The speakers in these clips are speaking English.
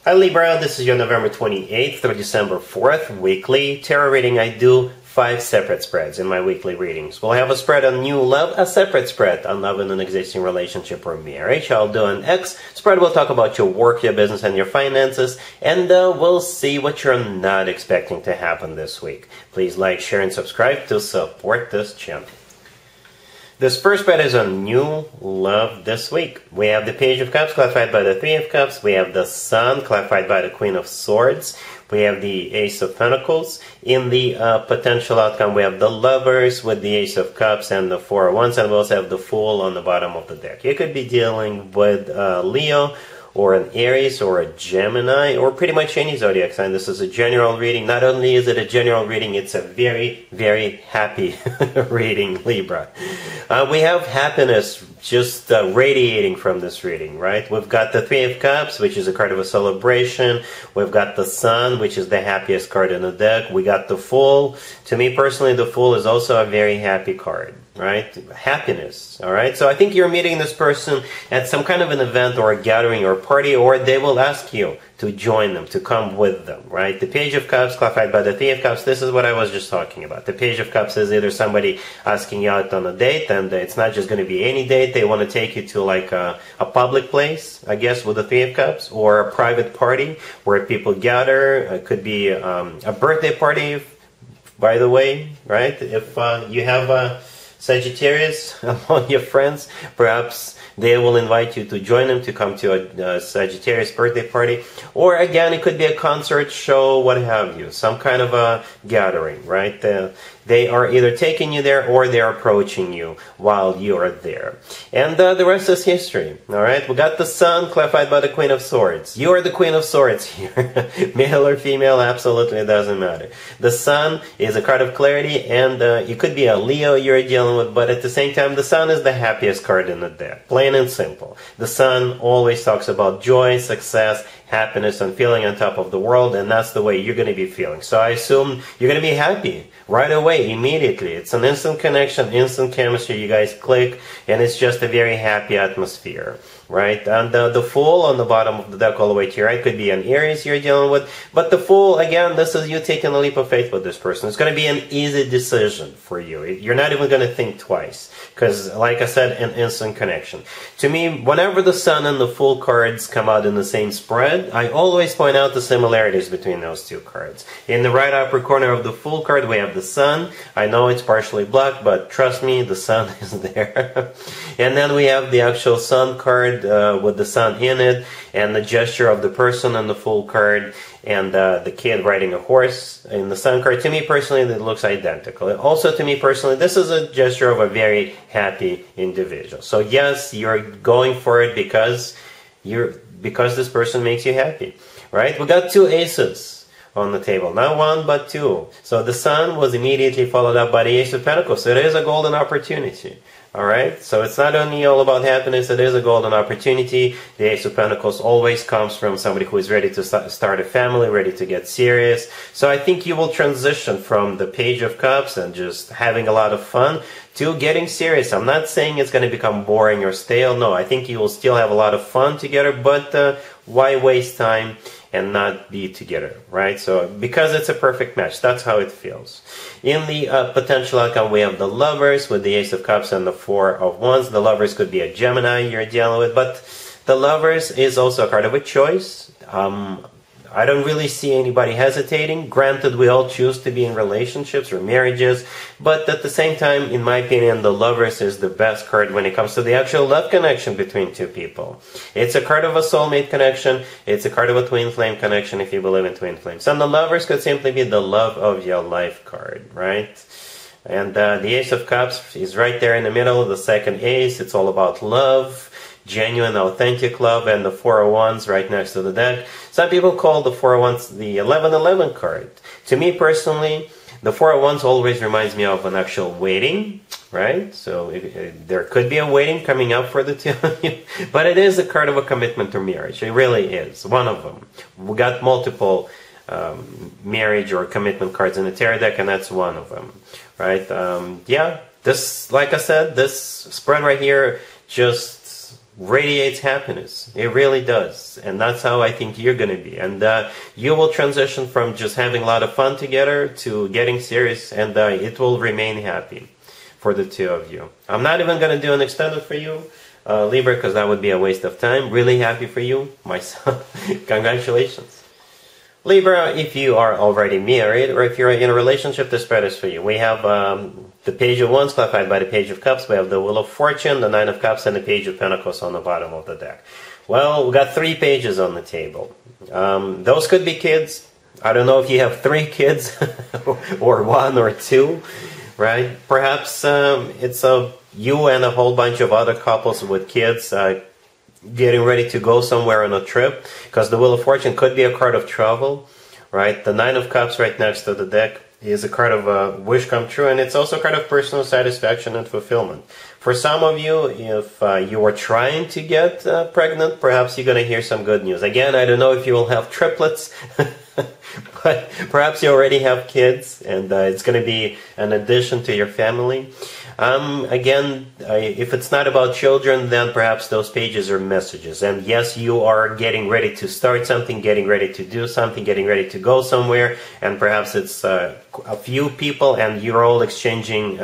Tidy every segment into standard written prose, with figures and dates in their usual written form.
Hi Libra, this is your November 28th through December 4th weekly tarot reading. I do 5 separate spreads in my weekly readings. We'll have a spread on new love, a separate spread on love in an existing relationship or marriage. I'll do an X spread. We'll talk about your work, your business, and your finances. And we'll see what you're not expecting to happen this week. Please like, share, and subscribe to support this channel. This first spread is on new love this week. We have the Page of Cups clarified by the Three of Cups. We have the Sun clarified by the Queen of Swords. We have the Ace of Pentacles. In the potential outcome, we have the Lovers with the Ace of Cups and the Four of Wands. And we also have the Fool on the bottom of the deck. You could be dealing with Leo, or an Aries, or a Gemini, or pretty much any zodiac sign. This is a general reading. Not only is it a general reading, it's a very, very happy reading, Libra. We have happiness just radiating from this reading, right? We've got the Three of Cups, which is a card of a celebration. We've got the Sun, which is the happiest card in the deck. We got the Fool. To me personally, the Fool is also a very happy card, right? Happiness, all right? So I think you're meeting this person at some kind of an event or a gathering or party, or they will ask you to join them, to come with them, right? The Page of Cups clarified by the Three of Cups, this is what I was just talking about. The Page of Cups is either somebody asking you out on a date, and it's not just going to be any date. They want to take you to like a public place, I guess, with the Three of Cups, or a private party where people gather. It could be a birthday party, by the way, right? If you have a Sagittarius among your friends, perhaps they will invite you to join them to come to a Sagittarius birthday party. Or again, it could be a concert, show, what have you. Some kind of a gathering, right? They are either taking you there or they're approaching you while you are there. And the rest is history, all right? We got the Sun clarified by the Queen of Swords. You are the Queen of Swords here. Male or female, absolutely it doesn't matter. The Sun is a card of clarity, and it could be a Leo you're dealing with, but at the same time, the Sun is the happiest card in the deck. Plain and simple. The Sun always talks about joy, success, happiness, and feeling on top of the world, and that's the way you're going to be feeling. So I assume you're going to be happy right away, immediately. It's an instant connection, instant chemistry. You guys click, and it's just a very happy atmosphere, right? And the Fool on the bottom of the deck all the way to your right could be an Aries you're dealing with. But the Fool, again, this is you taking a leap of faith with this person. It's going to be an easy decision for you. You're not even going to think twice, because, like I said, an instant connection. To me, whenever the Sun and the Fool cards come out in the same spread, I always point out the similarities between those two cards. In the right upper corner of the Fool card, we have the Sun. I know it's partially black, but trust me, the Sun is there. And then we have the actual Sun card with the Sun in it, and the gesture of the person on the Fool card, and the kid riding a horse in the Sun card. To me personally, it looks identical. Also, to me personally, this is a gesture of a very happy individual. So yes, you're going for it because this person makes you happy, right? We got 2 aces on the table, not 1 but 2. So the Sun was immediately followed up by the Ace of Pentacles. So it is a golden opportunity. Alright, so it's not only all about happiness, it is a golden opportunity. The Ace of Pentacles always comes from somebody who is ready to start a family, ready to get serious. So I think you will transition from the Page of Cups and just having a lot of fun to getting serious. I'm not saying it's going to become boring or stale. No, I think you will still have a lot of fun together, but why waste time and not be together, right? So, because it's a perfect match, that's how it feels. In the potential outcome, we have the Lovers with the Ace of Cups and the Four of Wands. The Lovers could be a Gemini you're dealing with, but the Lovers is also a card of a choice. I don't really see anybody hesitating. Granted, we all choose to be in relationships or marriages, but at the same time, in my opinion, the Lovers is the best card when it comes to the actual love connection between two people. It's a card of a soulmate connection. It's a card of a twin flame connection, if you believe in twin flames. And the Lovers could simply be the love of your life card, right? And the Ace of Cups is right there in the middle, the second ace. It's all about love, genuine, authentic love, and the Four of Wands right next to the deck. Some people call the Four of Wands the 1111 card. To me personally, the Four of Wands always reminds me of an actual wedding, right? So there could be a wedding coming up for the two of you, but it is a card of a commitment or marriage. It really is, one of them. We got multiple marriage or commitment cards in the tarot deck, and that's one of them, right? Yeah, this, like I said, this spread right here just radiates happiness. It really does. And that's how I think you're going to be. And you will transition from just having a lot of fun together to getting serious, and it will remain happy for the two of you. I'm not even going to do an extended for you, Libra, because that would be a waste of time. Really happy for you, myself. Congratulations. Libra, if you are already married or if you're in a relationship, this spread is for you. We have the Page of Wands clarified by the Page of Cups. We have the Wheel of Fortune, the Nine of Cups, and the Page of Pentacles on the bottom of the deck. Well, we got 3 pages on the table. Those could be kids. I don't know if you have 3 kids or 1 or 2, right? Perhaps it's you and a whole bunch of other couples with kids getting ready to go somewhere on a trip, because the Wheel of Fortune could be a card of travel, right? The Nine of Cups right next to the deck is a card of a wish come true, and it's also a card of personal satisfaction and fulfillment. For some of you, if you are trying to get pregnant, perhaps you're going to hear some good news. Again, I don't know if you will have triplets, but perhaps you already have kids, and it's going to be an addition to your family. Again, if it's not about children, then perhaps those pages are messages. And yes, you are getting ready to start something, getting ready to do something, getting ready to go somewhere, and perhaps it's a few people and you're all exchanging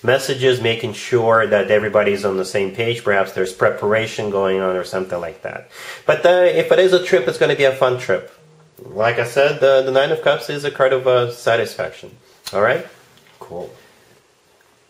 messages, making sure that everybody's on the same page. Perhaps there's preparation going on or something like that. But if it is a trip, it's going to be a fun trip. Like I said, the Nine of Cups is a card of satisfaction. All right? Cool.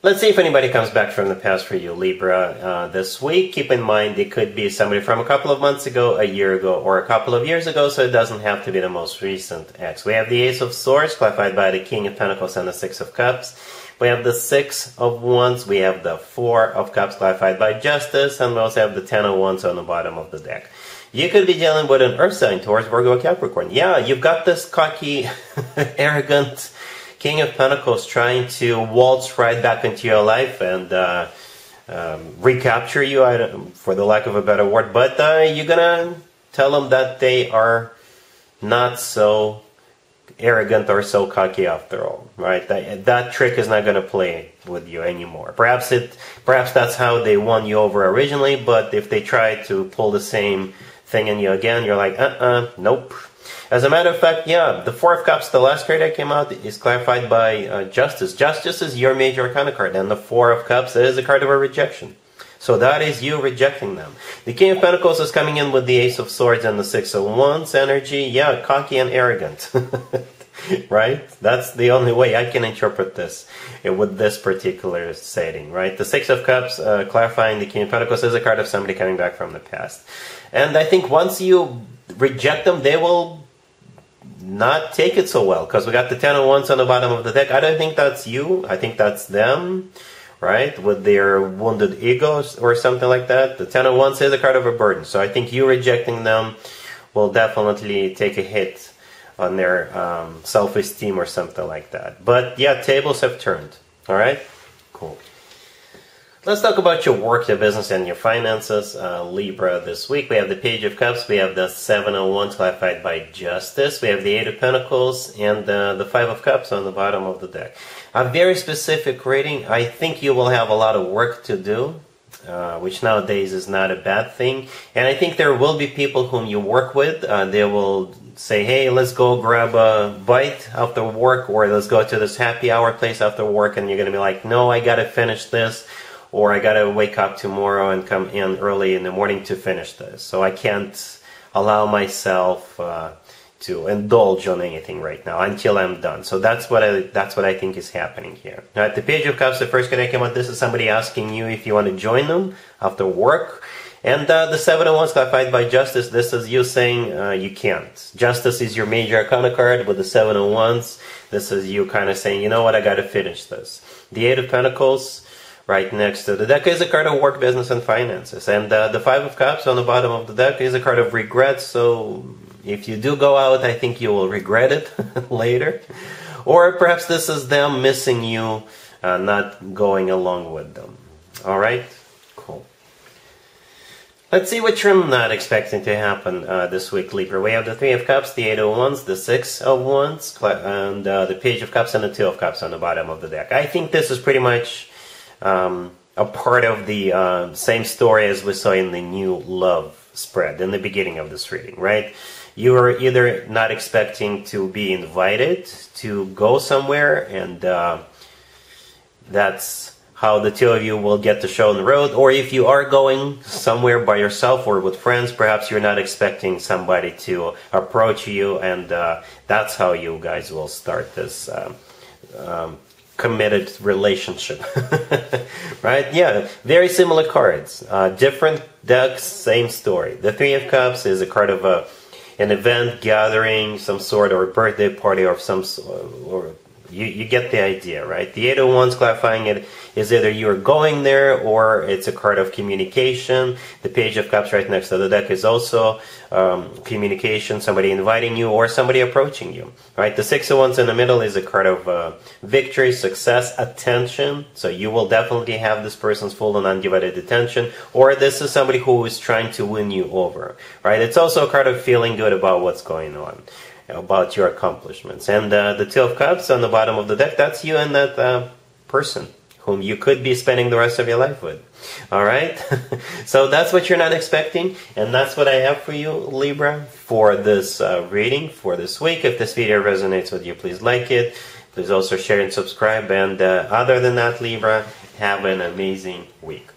Let's see if anybody comes back from the past for you, Libra, this week. Keep in mind, it could be somebody from a couple of months ago, a year ago, or a couple of years ago, so it doesn't have to be the most recent ex. We have the Ace of Swords, clarified by the King of Pentacles and the Six of Cups. We have the Six of Wands. We have the Four of Cups, clarified by Justice. And we also have the Ten of Wands on the bottom of the deck. You could be dealing with an Earth sign, Taurus, Virgo, Capricorn. Yeah, you've got this cocky, arrogant King of Pentacles trying to waltz right back into your life and recapture you, for the lack of a better word. But you're going to tell them that they are not so arrogant or so cocky after all, right? That trick is not going to play with you anymore. Perhaps that's how they won you over originally, but if they try to pull the same thing on you again, you're like, nope. As a matter of fact, yeah, the Four of Cups, the last card that came out, is clarified by Justice. Justice is your major arcana card, and the Four of Cups is a card of a rejection. So that is you rejecting them. The King of Pentacles is coming in with the Ace of Swords and the Six of Wands energy. Yeah, cocky and arrogant. Right? That's the only way I can interpret this with this particular setting, right? The Six of Cups, clarifying the King of Pentacles, is a card of somebody coming back from the past. And I think once you reject them, they will not take it so well, because we got the Ten of Wands on the bottom of the deck. I don't think that's you. I think that's them, right? With their wounded egos or something like that. The Ten of Wands is a card of a burden. So I think you rejecting them will definitely take a hit on their self-esteem or something like that. But yeah, tables have turned. All right? Cool. Let's talk about your work, your business, and your finances, Libra, this week. We have the Page of Cups, we have the Seven of Wands, clarified by Justice, we have the Eight of Pentacles, and the Five of Cups on the bottom of the deck. A very specific reading. I think you will have a lot of work to do, which nowadays is not a bad thing. And I think there will be people whom you work with. They will say, hey, let's go grab a bite after work, or let's go to this happy hour place after work, and you're going to be like, no, I got to finish this. Or I gotta wake up tomorrow and come in early in the morning to finish this. So I can't allow myself to indulge on anything right now until I'm done. So that's what I think is happening here. Now, at the Page of Cups, the first card that came out, this is somebody asking you if you want to join them after work. And the Seven of Wands, clarified by Justice, this is you saying you can't. Justice is your major arcana card with the Seven of Wands. This is you kind of saying, you know what, I gotta finish this. The Eight of Pentacles, right next to the deck, is a card of work, business, and finances. And the Five of Cups on the bottom of the deck is a card of regret. So if you do go out, I think you will regret it later. Or perhaps this is them missing you, not going along with them. All right? Cool. Let's see what you're not expecting to happen this week, Libra. We have the Three of Cups, the Eight of Wands, the Six of Wands, and the Page of Cups and the Two of Cups on the bottom of the deck. I think this is pretty much a part of the same story as we saw in the new love spread in the beginning of this reading, right? You are either not expecting to be invited to go somewhere, and that's how the two of you will get to show on the road. Or if you are going somewhere by yourself or with friends, perhaps you're not expecting somebody to approach you, and that's how you guys will start this committed relationship. Right? Yeah, very similar cards. Different decks, same story. The Three of Cups is a card of an event, gathering, some sort, or a birthday party, or some or you get the idea, right? The Eight of Wands, clarifying it, is either you're going there or it's a card of communication. The Page of Cups right next to the deck is also communication, somebody inviting you or somebody approaching you, right? The Six of Wands in the middle is a card of victory, success, attention. So you will definitely have this person's full and undivided attention, or this is somebody who is trying to win you over, right? It's also a card of feeling good about what's going on, about your accomplishments. And the Two of Cups on the bottom of the deck, that's you and that person whom you could be spending the rest of your life with. All right? So that's what you're not expecting, and that's what I have for you, Libra, for this reading for this week. If this video resonates with you, please like it. Please also share and subscribe. And other than that, Libra, have an amazing week.